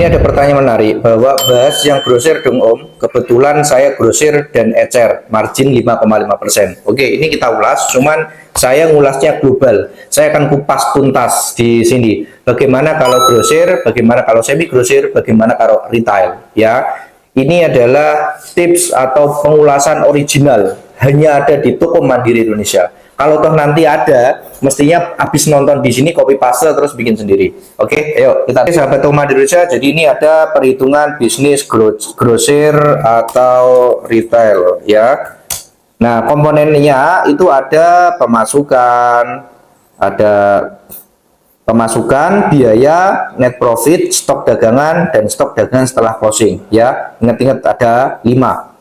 Ini ada pertanyaan menarik bahwa bahas yang grosir dong Om. Kebetulan saya grosir dan ecer, margin 5,5%. Oke, ini kita ulas, cuman saya ngulasnya global. Saya akan kupas tuntas di sini. Bagaimana kalau grosir, bagaimana kalau semi grosir, bagaimana kalau retail, ya. Ini adalah tips atau pengulasan original, hanya ada di toko Mandiri Indonesia. Kalau toh nanti ada, mestinya habis nonton di sini copy paste terus bikin sendiri. Oke, ayo kita sahabat toko Mandiri Indonesia. Jadi ini ada perhitungan bisnis grosir atau retail, ya. Nah, komponennya itu ada pemasukan, biaya, net profit, stok dagangan, dan stok dagangan setelah closing. Ya, ingat-ingat ada 5.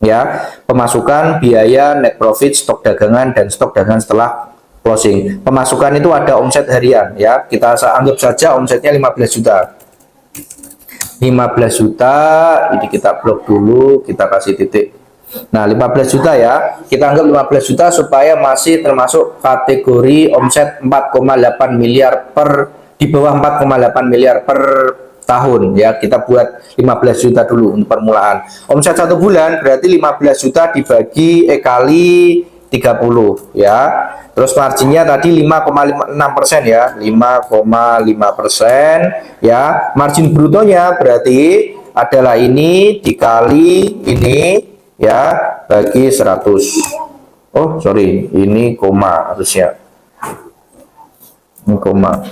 Ya, pemasukan, biaya, net profit, stok dagangan, dan stok dagangan setelah closing. Pemasukan itu ada omset harian. Ya, kita anggap saja omsetnya 15 juta. 15 juta, ini kita blok dulu, kita kasih titik. Nah, 15 juta ya, kita anggap 15 juta supaya masih termasuk kategori omset 4,8 miliar di bawah 4,8 miliar per tahun ya. Kita buat 15 juta dulu untuk permulaan. Omset 1 bulan berarti 15 juta dibagi kali 30 ya. Terus marginnya tadi 5,6% ya, 5,5% ya. Margin brutonya berarti adalah ini dikali ini ya, bagi 100. Oh sorry, ini koma harusnya, ini koma.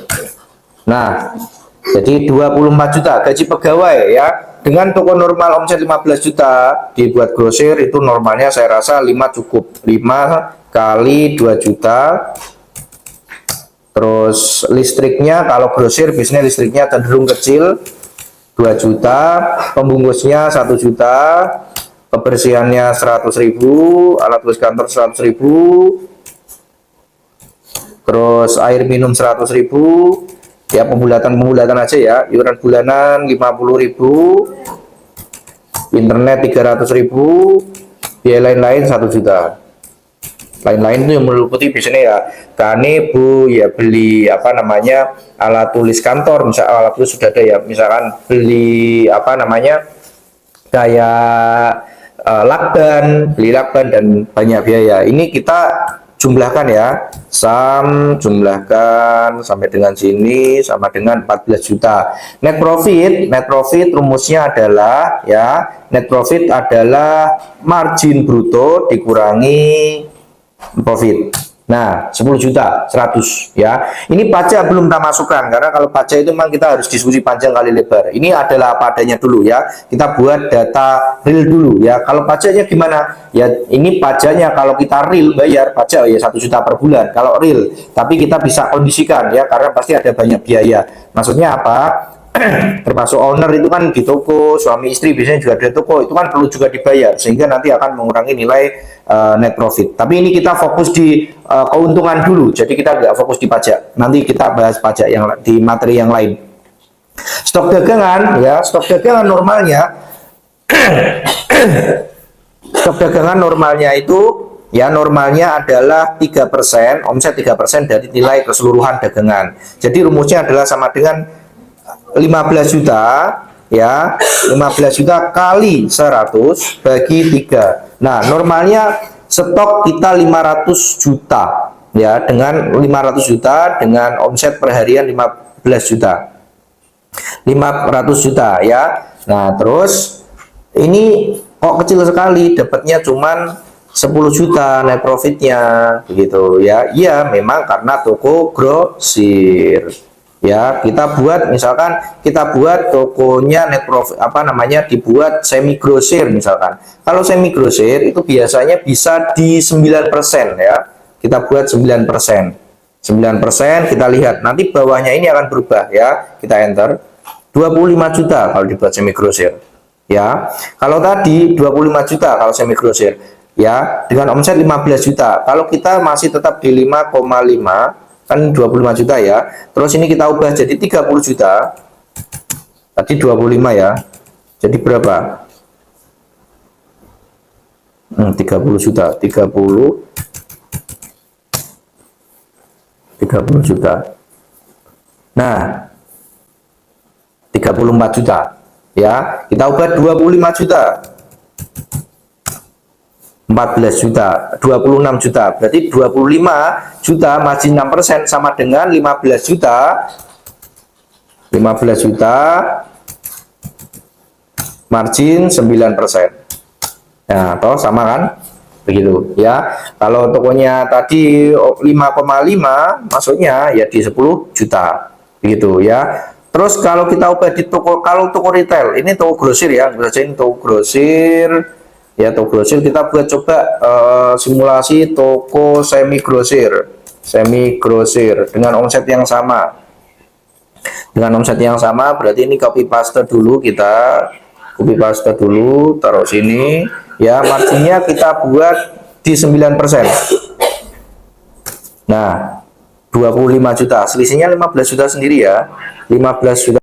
Nah, jadi 24 juta gaji pegawai ya. Dengan toko normal omset 15 juta dibuat grosir itu normalnya saya rasa 5 cukup. 5 kali 2 juta. Terus listriknya kalau grosir biasanya listriknya cenderung kecil, 2 juta. Pembungkusnya 1 juta. Kebersihannya 100.000, alat tulis kantor 100.000. Terus air minum 100.000. Ya, pembulatan aja ya. Iuran bulanan 50.000, internet 300.000, biaya lain-lain 1 juta. Lain-lain itu yang meliputi biasanya ya kane Bu ya, beli alat tulis kantor, misal alat tulis sudah ada ya, misalkan beli kayak beli lakban dan banyak biaya. Ini kita jumlahkan ya, jumlahkan sampai dengan sini sama dengan 14 juta. Net profit rumusnya adalah ya, net profit adalah margin bruto dikurangi profit. Nah, 10 juta 100 ya. Ini pajak belum kita masukkan karena kalau pajak itu memang kita harus diskusi panjang kali lebar. Ini adalah apa adanya dulu ya. Kita buat data real dulu ya. Kalau pajaknya gimana? Ya, ini pajaknya kalau kita real bayar pajak ya 1 juta per bulan kalau real. Tapi kita bisa kondisikan ya karena pasti ada banyak biaya. Maksudnya apa? Termasuk owner itu kan di toko, suami istri biasanya juga ada toko, itu kan perlu juga dibayar sehingga nanti akan mengurangi nilai net profit. Tapi ini kita fokus di keuntungan dulu, jadi kita nggak fokus di pajak. Nanti kita bahas pajak yang di materi yang lain. Stok dagangan ya, stok dagangan normalnya stok dagangan normalnya itu ya, normalnya adalah 3%, omset 3% dari nilai keseluruhan dagangan. Jadi rumusnya adalah sama dengan 15 juta ya, 15 juta kali 100 bagi 3. Nah, normalnya stok kita 500 juta ya, dengan 500 juta dengan omset perharian 15 juta. 500 juta ya. Nah, terus ini kok kecil sekali, dapatnya cuman 10 juta net profitnya begitu ya. Iya, memang karena toko grosir. Ya, kita buat misalkan tokonya net profit dibuat semi grosir misalkan. Kalau semi grosir itu biasanya bisa di 9% ya. Kita buat 9%. 9% kita lihat. Nanti bawahnya ini akan berubah ya. Kita enter. 25 juta kalau dibuat semi grosir. Ya. Kalau tadi 25 juta kalau semi grosir ya, dengan omset 15 juta. Kalau kita masih tetap di 5,5 kan 25 juta ya. Terus ini kita ubah jadi 30 juta. Tadi 25 ya. Jadi berapa? 30 juta. 30 juta. Nah, 34 juta. Ya, kita ubah 25 juta. 14 juta, 26 juta. Berarti 25 juta margin 6% sama dengan 15 juta. 15 juta margin 9%. Nah, toh sama kan? Begitu ya. Kalau tokonya tadi 5,5, maksudnya ya di 10 juta. Begitu ya. Terus kalau kita ubah di toko, kalau toko retail, ini toko grosir ya, ini toko grosir. Ya, toko grosir kita buat coba simulasi toko semi grosir dengan omset yang sama. Dengan omset yang sama, berarti ini copy paste dulu, kita copy paste dulu, taruh sini. Ya, marginnya kita buat di 9%. Nah, 25 juta, selisihnya 15 juta sendiri ya. 15 juta